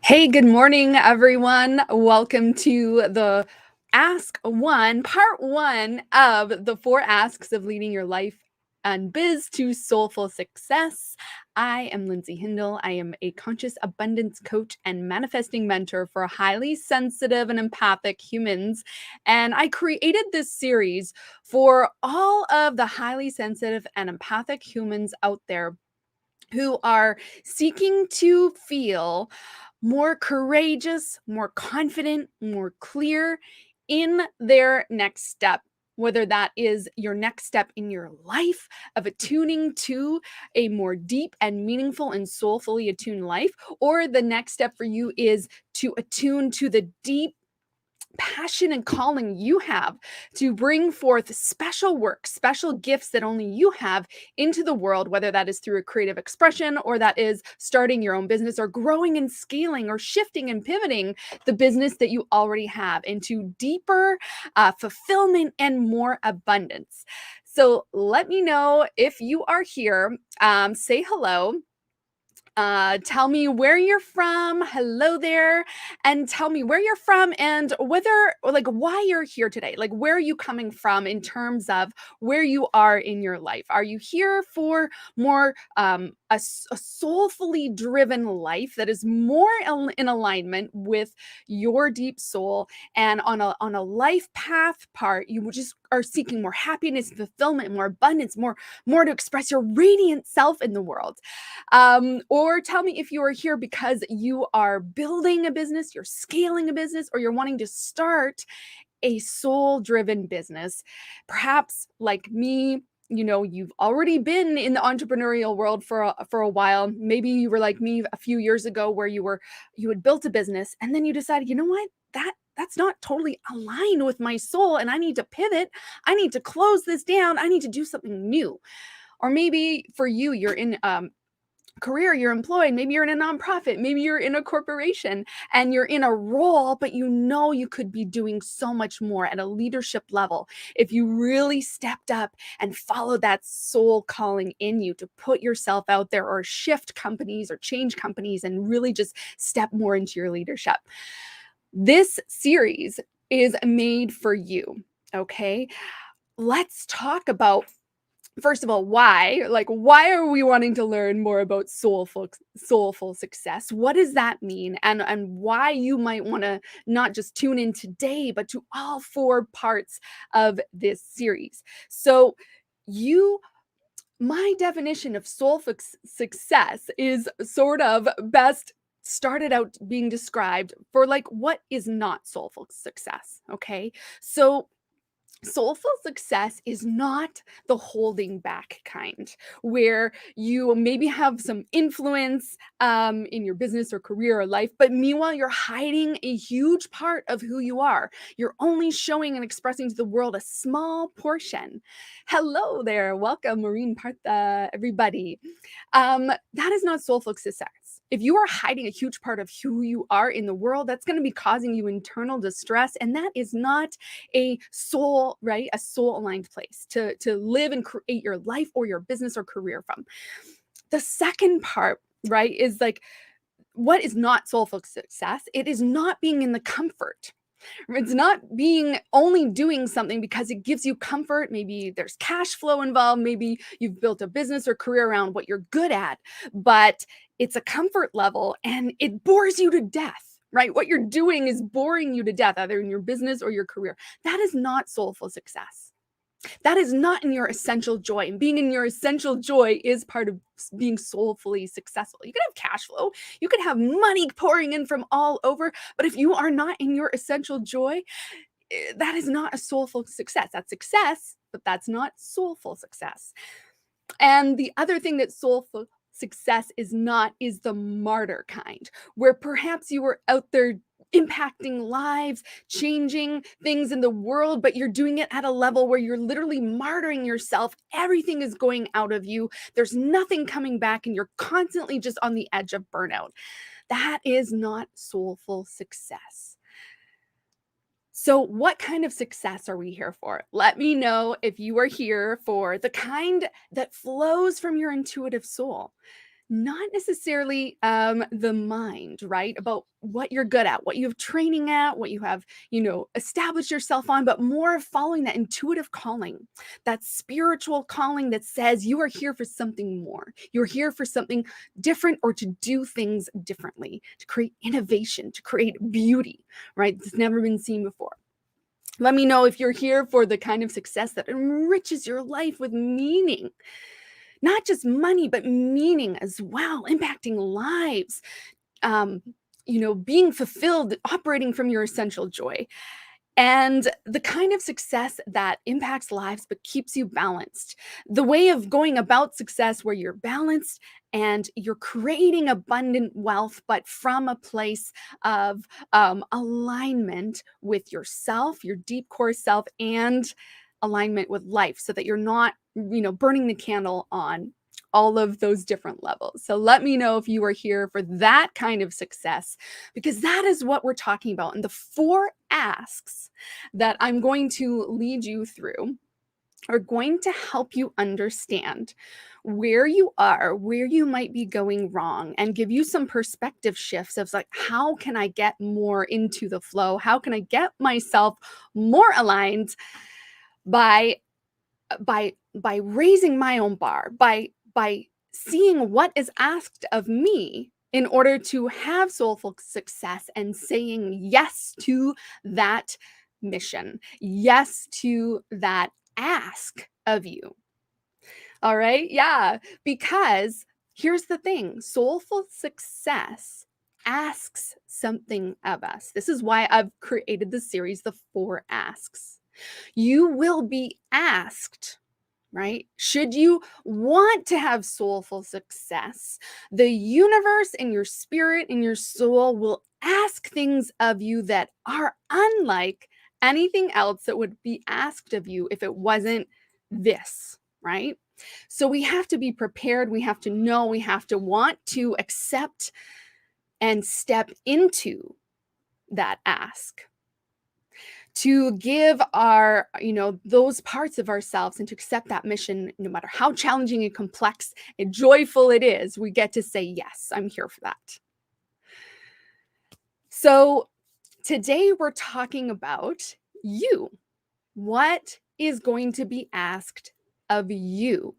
Hey, good morning, everyone. Welcome to the Ask One, part one of the four asks of leading your life and biz to soulful success. I am Lindsay Hindle. I am a conscious abundance coach and manifesting mentor for highly sensitive and empathic humans. And I created this series for all of the highly sensitive and empathic humans out there who are seeking to feel more courageous, more confident, more clear in their next step. Whether that is your next step in your life of attuning to a more deep and meaningful and soulfully attuned life, or the next step for you is to attune to the deep passion and calling you have to bring forth special work, special gifts that only you have into the world, whether that is through a creative expression or that is starting your own business or growing and scaling or shifting and pivoting the business that you already have into deeper fulfillment and more abundance. So let me know if you are here. Say hello. Tell me where you're from. Hello there. And tell me where you're from and whether, or like, why you're here today. Like, where are you coming from in terms of where you are in your life? Are you here for more a soulfully driven life that is more in alignment with your deep soul and on a life path part, you just are seeking more happiness, fulfillment, more abundance, more to express your radiant self in the world? Or tell me if you are here because you are building a business, you're scaling a business, or you're wanting to start a soul driven business. Perhaps like me, you've already been in the entrepreneurial world for a while. Maybe you were like me a few years ago where you had built a business and then you decided, you know what? That's not totally aligned with my soul and I need to pivot. I need to close this down. I need to do something new. Or maybe for you, you're in career, you're employed, maybe you're in a nonprofit, maybe you're in a corporation and you're in a role, but you could be doing so much more at a leadership level if you really stepped up and followed that soul calling in you to put yourself out there or shift companies or change companies and really just step more into your leadership. This series is made for you. Okay. Let's talk about, first of all, why are we wanting to learn more about soulful success? What does that mean? And why you might want to not just tune in today, but to all four parts of this series. So you my definition of success is sort of best started out being described for like what is not soulful success. Okay. So soulful success is not the holding back kind, where you maybe have some influence in your business or career or life, but meanwhile, you're hiding a huge part of who you are. You're only showing and expressing to the world a small portion. Hello there. Welcome, Maureen Partha, everybody. That is not soulful success. If you are hiding a huge part of who you are in the world, that's going to be causing you internal distress. And that is not a soul, right? A soul aligned place to live and create your life or your business or career from. The second part, right, is like what is not soulful success? It is not being in the comfort. It's not being only doing something because it gives you comfort. Maybe there's cash flow involved. Maybe you've built a business or career around what you're good at, but it's a comfort level and it bores you to death, right? What you're doing is boring you to death, either in your business or your career. That is not soulful success. That is not in your essential joy. And being in your essential joy is part of being soulfully successful. You can have cash flow, you can have money pouring in from all over, but if you are not in your essential joy, that is not a soulful success. That's success, but that's not soulful success. And the other thing that soulful success is not is the martyr kind, where perhaps you were out there impacting lives, changing things in the world, but you're doing it at a level where you're literally martyring yourself. Everything is going out of you. There's nothing coming back, and you're constantly just on the edge of burnout. That is not soulful success. So, what kind of success are we here for? Let me know if you are here for the kind that flows from your intuitive soul. Not necessarily the mind, right? About what you're good at, what you have training at, what you have, established yourself on, but more of following that intuitive calling, that spiritual calling that says you are here for something more. You're here for something different or to do things differently, to create innovation, to create beauty, right? It's never been seen before. Let me know if you're here for the kind of success that enriches your life with meaning, not just money, but meaning as well, impacting lives, um, being fulfilled, operating from your essential joy, and the kind of success that impacts lives but keeps you balanced. The way of going about success where you're balanced and you're creating abundant wealth, but from a place of alignment with yourself, your deep core self, and alignment with life so that you're not, burning the candle on all of those different levels. So let me know if you are here for that kind of success, because that is what we're talking about. And the 4 asks that I'm going to lead you through are going to help you understand where you are, where you might be going wrong, and give you some perspective shifts of like, how can I get more into the flow? How can I get myself more aligned by by raising my own bar, by seeing what is asked of me in order to have soulful success and saying yes to that mission, yes to that ask of you. All right? Yeah, because here's the thing, soulful success asks something of us. This is why I've created the series, The 4 Asks. You will be asked, right? Should you want to have soulful success, the universe and your spirit and your soul will ask things of you that are unlike anything else that would be asked of you if it wasn't this, right? So we have to be prepared. We have to know, we have to want to accept and step into that ask, to give our, those parts of ourselves and to accept that mission, no matter how challenging and complex and joyful it is. We get to say, yes, I'm here for that. So today we're talking about you. What is going to be asked of you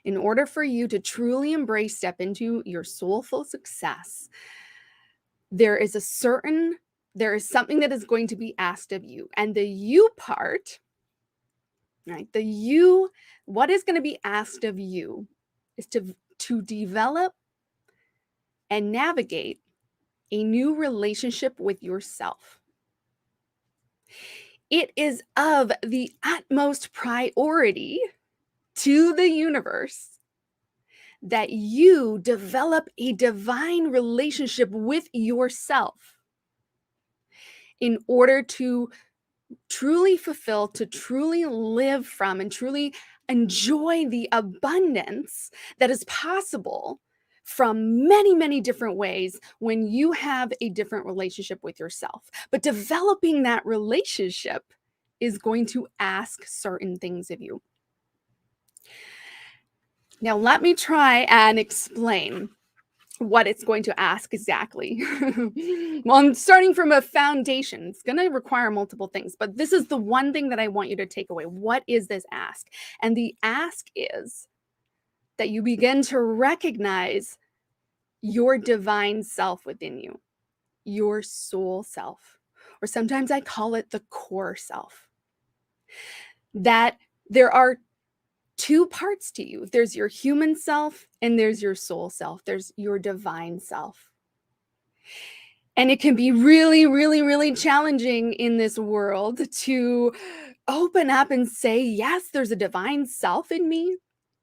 in order for you to truly embrace, step into your soulful success? There is something that is going to be asked of you. And the you part, right? What is going to be asked of you is to develop and navigate a new relationship with yourself. It is of the utmost priority to the universe that you develop a divine relationship with yourself in order to truly fulfill, to truly live from, and truly enjoy the abundance that is possible from many, many different ways when you have a different relationship with yourself. But developing that relationship is going to ask certain things of you. Now, let me try and explain what it's going to ask exactly. Well, I'm starting from a foundation. It's going to require multiple things, but this is the one thing that I want you to take away. What is this ask? And the ask is that you begin to recognize your divine self within you, your soul self, or sometimes I call it the core self. That there are 2 parts to you. There's your human self and there's your soul self. There's your divine self. And it can be really, really, really challenging in this world to open up and say, yes, there's a divine self in me,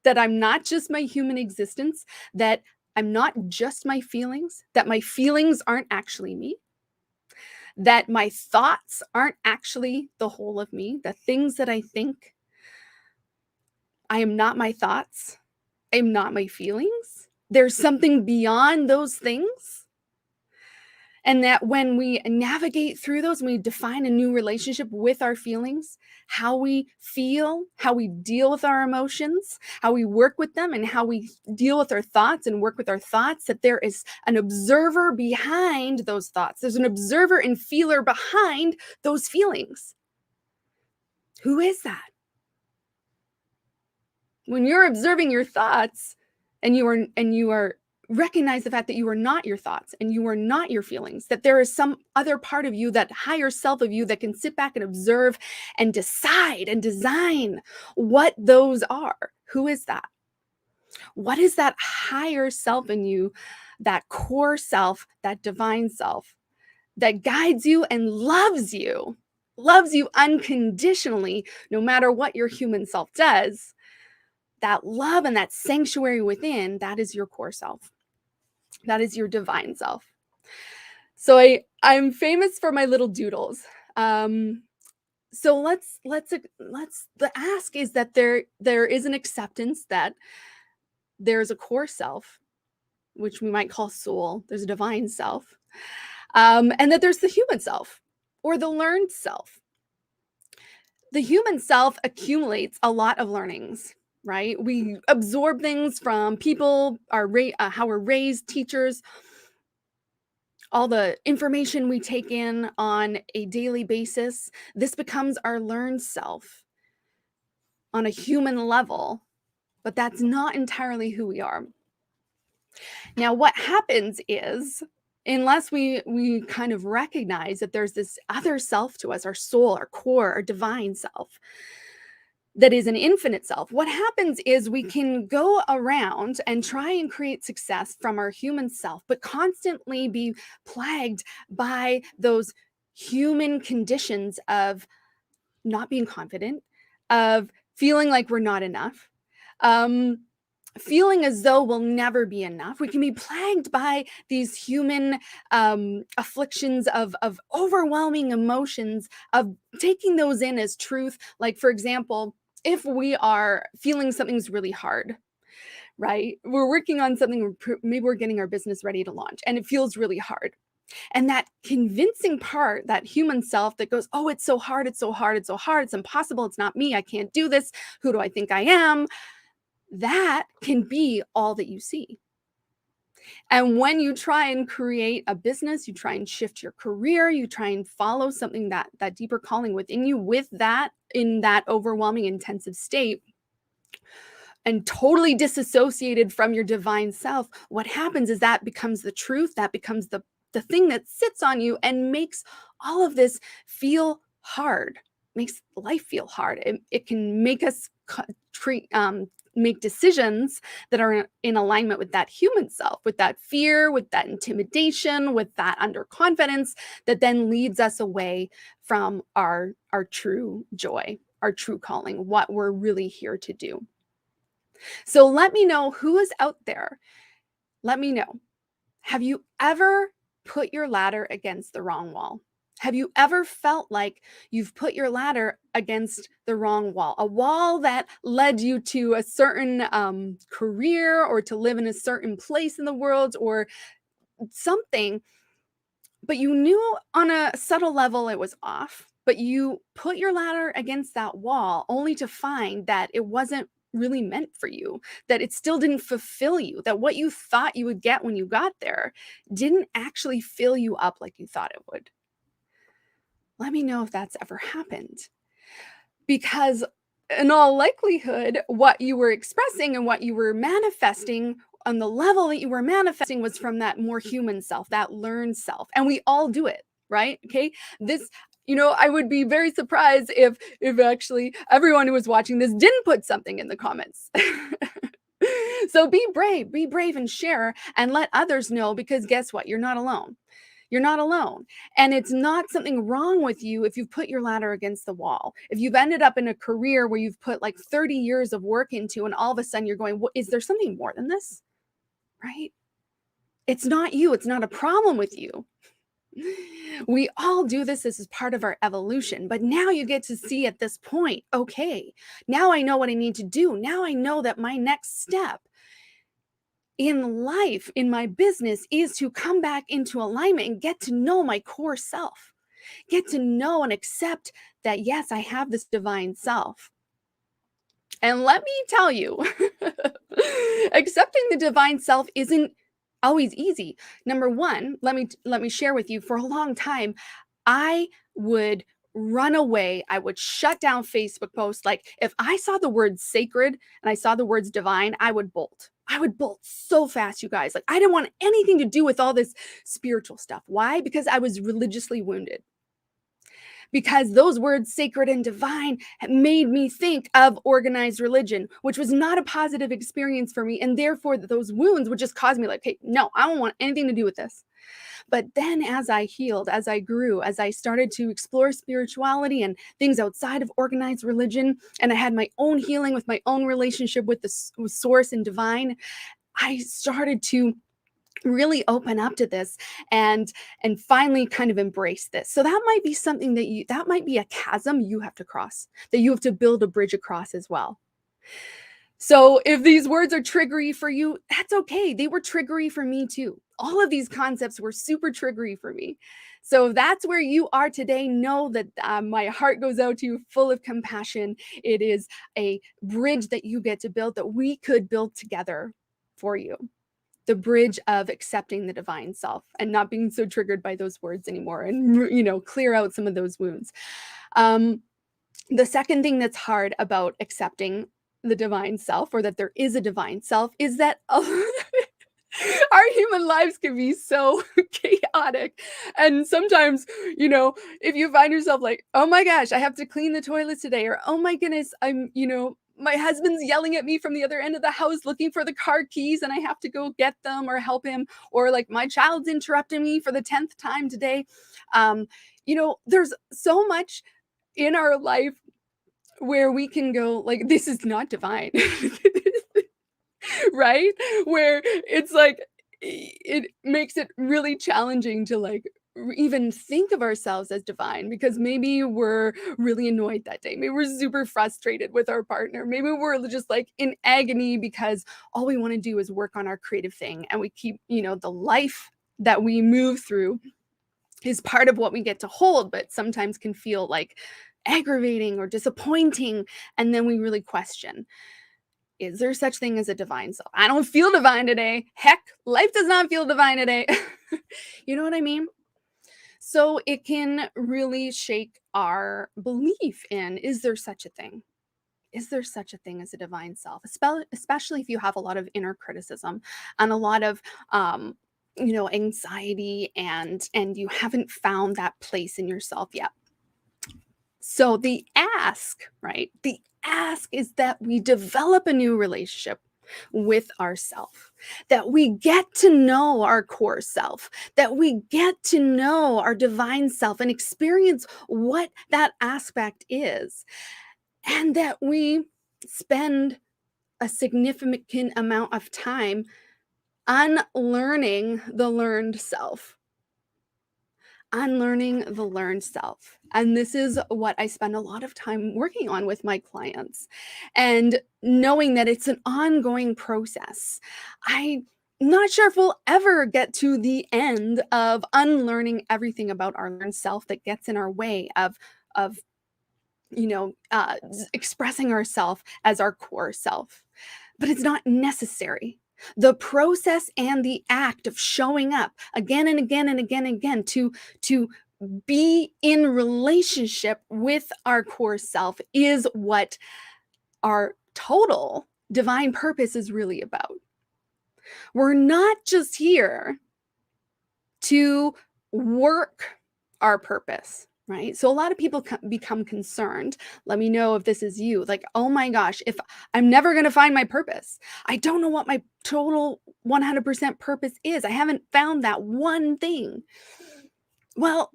that I'm not just my human existence, that I'm not just my feelings, that my feelings aren't actually me, that my thoughts aren't actually the whole of me, the things that I think. I am not my thoughts. I am not my feelings. There's something beyond those things. And that when we navigate through those, we define a new relationship with our feelings, how we feel, how we deal with our emotions, how we work with them, and how we deal with our thoughts and work with our thoughts, that there is an observer behind those thoughts. There's an observer and feeler behind those feelings. Who is that? When you're observing your thoughts and you are recognize the fact that you are not your thoughts and you are not your feelings, that there is some other part of you, that higher self of you, that can sit back and observe and decide and design what those are. Who is that? What is that higher self in you, that core self, that divine self that guides you and loves you unconditionally, no matter what your human self does? That love and that sanctuary within, that is your core self. That is your divine self. So I'm famous for my little doodles. So let's the ask is that there is an acceptance that there's a core self, which we might call soul. There's a divine self, and that there's the human self or the learned self. The human self accumulates a lot of learnings, right? We absorb things from people, how we're raised, teachers, all the information we take in on a daily basis. This becomes our learned self on a human level, but that's not entirely who we are. Now, what happens is, unless we kind of recognize that there's this other self to us, our soul, our core, our divine self, that is an infinite self, what happens is we can go around and try and create success from our human self, but constantly be plagued by those human conditions of not being confident, of feeling like we're not enough, feeling as though we'll never be enough. We can be plagued by these human afflictions of overwhelming emotions, of taking those in as truth. Like, for example, if we are feeling something's really hard, right? We're working on something, maybe we're getting our business ready to launch, and it feels really hard. And that convincing part, that human self that goes, oh, it's so hard, it's so hard, it's so hard, it's impossible, it's not me, I can't do this, who do I think I am? That can be all that you see. And when you try and create a business, you try and shift your career, you try and follow something, that deeper calling within you, with that, in that overwhelming intensive state, and totally disassociated from your divine self, what happens is that becomes the truth, that becomes the thing that sits on you and makes all of this feel hard, makes life feel hard. It can make us make decisions that are in alignment with that human self, with that fear, with that intimidation, with that underconfidence, that then leads us away from our true joy, our true calling, what we're really here to do. So let me know who is out there. Let me know. Have you ever put your ladder against the wrong wall? Have you ever felt like you've put your ladder against the wrong wall, a wall that led you to a certain career, or to live in a certain place in the world, or something, but you knew on a subtle level it was off, but you put your ladder against that wall only to find that it wasn't really meant for you, that it still didn't fulfill you, that what you thought you would get when you got there didn't actually fill you up like you thought it would. Let me know if that's ever happened. Because in all likelihood, what you were expressing and what you were manifesting, on the level that you were manifesting, was from that more human self, that learned self. And we all do it, right? Okay. This, I would be very surprised if actually everyone who was watching this didn't put something in the comments. So be brave and share and let others know, because guess what? You're not alone. You're not alone. And it's not something wrong with you if you've put your ladder against the wall. If you've ended up in a career where you've put like 30 years of work into, and all of a sudden you're going, is there something more than this? Right? It's not you. It's not a problem with you. We all do this. This is part of our evolution. But now you get to see at this point, okay, now I know what I need to do. Now I know that my next step in life, in my business, is to come back into alignment and get to know my core self, get to know and accept that, yes, I have this divine self. And let me tell you, accepting the divine self isn't always easy. Number one, let me share with you, for a long time, I would run away. I would shut down Facebook posts. Like, if I saw the word sacred and I saw the words divine, I would bolt. I would bolt so fast, you guys. Like, I didn't want anything to do with all this spiritual stuff. Why? Because I was religiously wounded, because those words, sacred and divine, made me think of organized religion, which was not a positive experience for me. And therefore, those wounds would just cause me, like, hey, no, I don't want anything to do with this. But then, as I healed, as I grew, as I started to explore spirituality and things outside of organized religion, and I had my own healing with my own relationship with the with source and divine, I started to really open up to this and finally kind of embrace this. So that might be something that might be a chasm you have to cross, that you have to build a bridge across as well. So if these words are triggery for you, that's okay. They were triggery for me too. All of these concepts were super triggery for me. So if that's where you are today, know that my heart goes out to you full of compassion. It is a bridge that you get to build, that we could build together for you. The bridge of accepting the divine self and not being so triggered by those words anymore, and clear out some of those wounds. The second thing that's hard about accepting the divine self, or that there is a divine self, is that our human lives can be so chaotic. And sometimes, if you find yourself like, oh my gosh, I have to clean the toilets today, or oh my goodness, my husband's yelling at me from the other end of the house looking for the car keys and I have to go get them or help him, or like my child's interrupting me for the 10th time today. There's so much in our life where we can go like, this is not divine. Right? Where it's like, it makes it really challenging to like even think of ourselves as divine, because maybe we're really annoyed that day. Maybe we're super frustrated with our partner. Maybe we're just like in agony because all we want to do is work on our creative thing, and we keep, the life that we move through is part of what we get to hold, but sometimes can feel like aggravating or disappointing. And then we really question, is there such thing as a divine self? I don't feel divine today. Heck, life does not feel divine today. You know what I mean? So it can really shake our belief in, is there such a thing? Is there such a thing as a divine self? Especially if you have a lot of inner criticism and a lot of anxiety, and you haven't found that place in yourself yet. So the ask, right? The ask is that we develop a new relationship with ourself, that we get to know our core self, that we get to know our divine self and experience what that aspect is, and that we spend a significant amount of time unlearning the learned self. Unlearning the learned self. And this is what I spend a lot of time working on with my clients, and knowing that it's an ongoing process. I'm not sure if we'll ever get to the end of unlearning everything about our learned self that gets in our way of expressing ourself as our core self. But it's not necessary. The process and the act of showing up again and again and again and again to be in relationship with our core self is what our total divine purpose is really about. We're not just here to work our purpose, right? So a lot of people become concerned. Let me know if this is you. Like, oh my gosh, if I'm never going to find my purpose. I don't know what my total 100% purpose is. I haven't found that one thing. Well,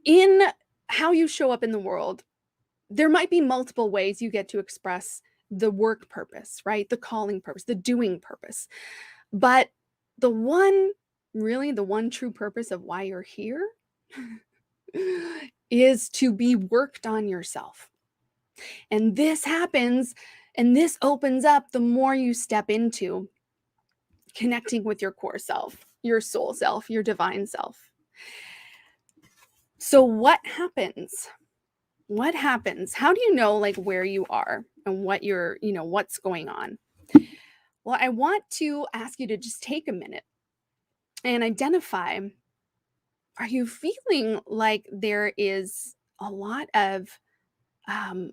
in how you show up in the world, there might be multiple ways you get to express the work purpose, right? The calling purpose, the doing purpose. But the one true purpose of why you're here is to be worked on yourself. And this happens, and this opens up the more you step into connecting with your core self, your soul self, your divine self. So what happens? What happens? How do you know like where you are and what you're, what's going on? Well, I want to ask you to just take a minute and identify, are you feeling like there is a lot of um,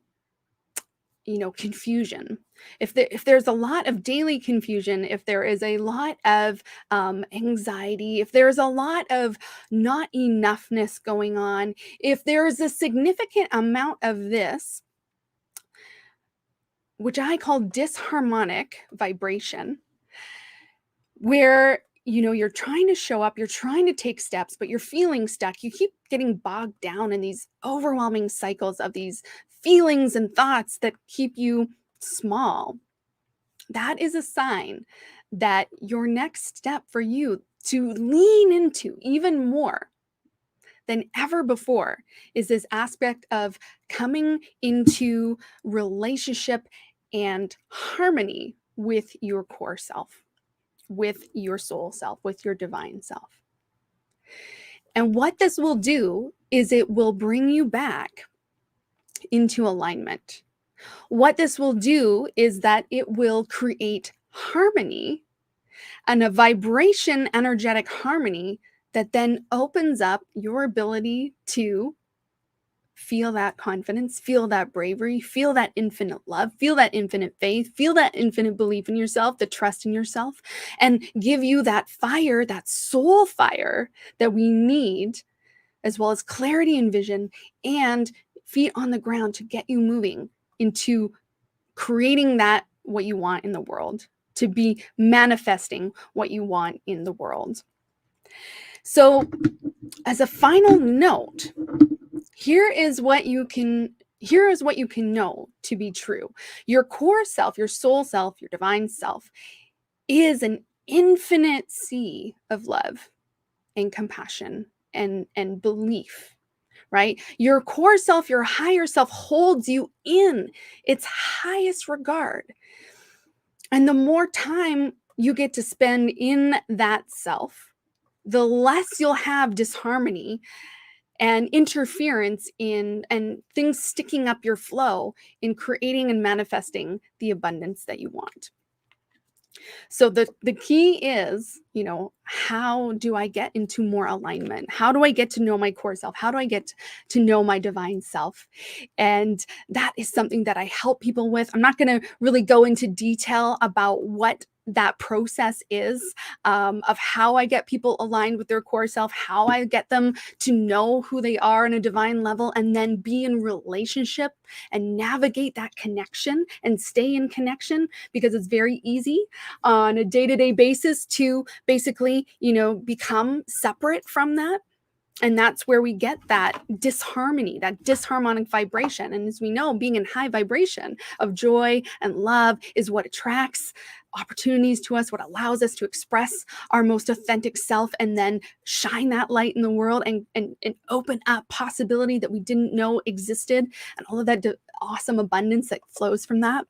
confusion? If there's a lot of daily confusion, if there is a lot of anxiety, if there's a lot of not enoughness going on, if there's a significant amount of this, which I call disharmonic vibration, where you're trying to show up, you're trying to take steps, but you're feeling stuck. You keep getting bogged down in these overwhelming cycles of these feelings and thoughts that keep you small. That is a sign that your next step for you to lean into even more than ever before is this aspect of coming into relationship and harmony with your core self, with your soul self, with your divine self. And what this will do is it will bring you back into alignment. What this will do is that it will create harmony and a vibration, energetic harmony that then opens up your ability to feel that confidence, feel that bravery, feel that infinite love, feel that infinite faith, feel that infinite belief in yourself, the trust in yourself, and give you that fire, that soul fire that we need, as well as clarity and vision and feet on the ground to get you moving into creating that what you want in the world, to be manifesting what you want in the world. So, as a final note, here is what you can know to be true. Your core self, your soul self, your divine self is an infinite sea of love and compassion and belief, right? Your core self, your higher self holds you in its highest regard. And the more time you get to spend in that self, the less you'll have disharmony and interference in and things sticking up your flow in creating and manifesting the abundance that you want. So the key is, how do I get into more alignment? How do I get to know my core self? How do I get to know my divine self? And that is something that I help people with. I'm not going to really go into detail about what that process is, of how I get people aligned with their core self, how I get them to know who they are on a divine level, and then be in relationship and navigate that connection and stay in connection, because it's very easy on a day-to-day basis to basically, become separate from that. And that's where we get that disharmony, that disharmonic vibration. And as we know, being in high vibration of joy and love is what attracts opportunities to us, what allows us to express our most authentic self and then shine that light in the world and open up possibility that we didn't know existed, and all of that awesome abundance that flows from that.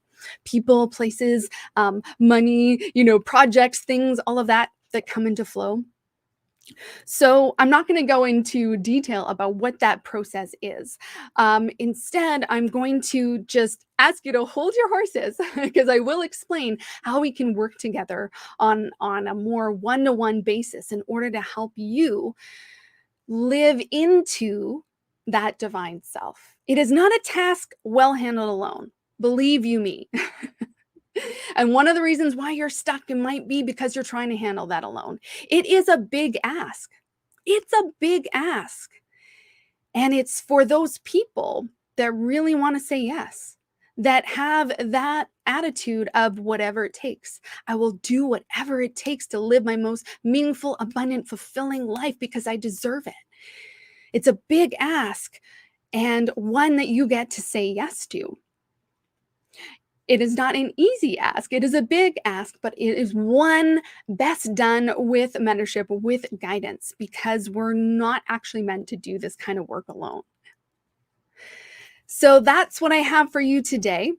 People, places, money, projects, things, all of that come into flow. So I'm not going to go into detail about what that process is. Instead, I'm going to just ask you to hold your horses because I will explain how we can work together on a more one-to-one basis in order to help you live into that divine self. It is not a task well handled alone. Believe you me. And one of the reasons why you're stuck, it might be because you're trying to handle that alone. It is a big ask. It's a big ask. And it's for those people that really want to say yes, that have that attitude of whatever it takes. I will do whatever it takes to live my most meaningful, abundant, fulfilling life because I deserve it. It's a big ask, and one that you get to say yes to. It is not an easy ask. It is a big ask, but it is one best done with mentorship, with guidance, because we're not actually meant to do this kind of work alone. So that's what I have for you today.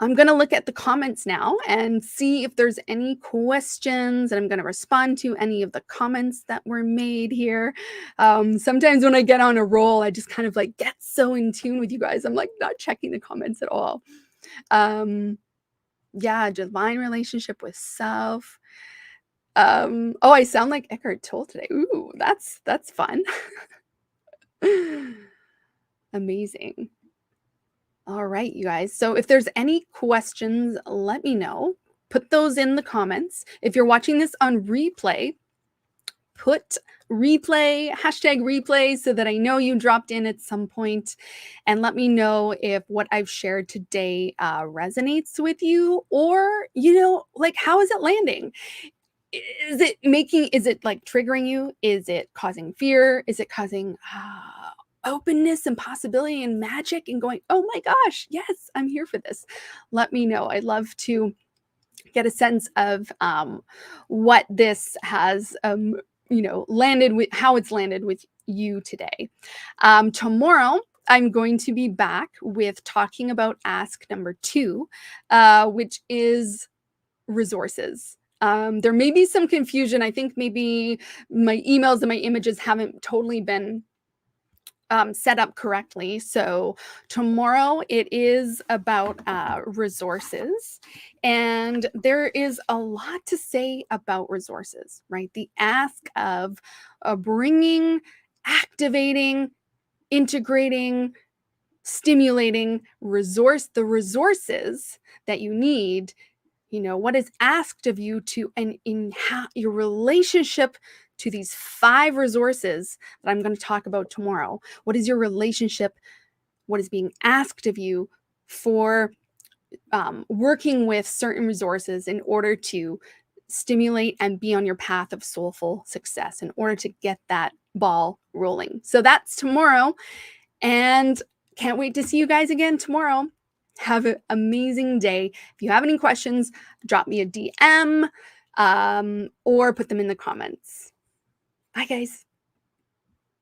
I'm going to look at the comments now and see if there's any questions, and I'm going to respond to any of the comments that were made here. Sometimes when I get on a roll, I just kind of like get so in tune with you guys. I'm like not checking the comments at all. Yeah, divine relationship with self. Oh, I sound like Eckhart Tolle today. Ooh, that's fun. Amazing. All right, you guys. So if there's any questions, let me know. Put those in the comments. If you're watching this on replay, put replay, hashtag replay, so that I know you dropped in at some point, and let me know if what I've shared today resonates with you, or, like, how is it landing? Is it like triggering you? Is it causing fear? Is it causing openness and possibility and magic and going, oh my gosh, yes, I'm here for this? Let me know. I'd love to get a sense of what this has, landed with, how it's landed with you today. Tomorrow, I'm going to be back with talking about ask number 2, which is resources. There may be some confusion. I think maybe my emails and my images haven't totally been set up correctly. So tomorrow it is about resources, and there is a lot to say about resources, right? The ask of bringing, activating, integrating, stimulating the resources that you need. What is asked of you to, and in how your relationship to these 5 resources that I'm going to talk about tomorrow. What is your relationship? What is being asked of you for working with certain resources in order to stimulate and be on your path of soulful success, in order to get that ball rolling? So that's tomorrow, and can't wait to see you guys again tomorrow. Have an amazing day. If you have any questions, drop me a DM or put them in the comments. Bye, guys.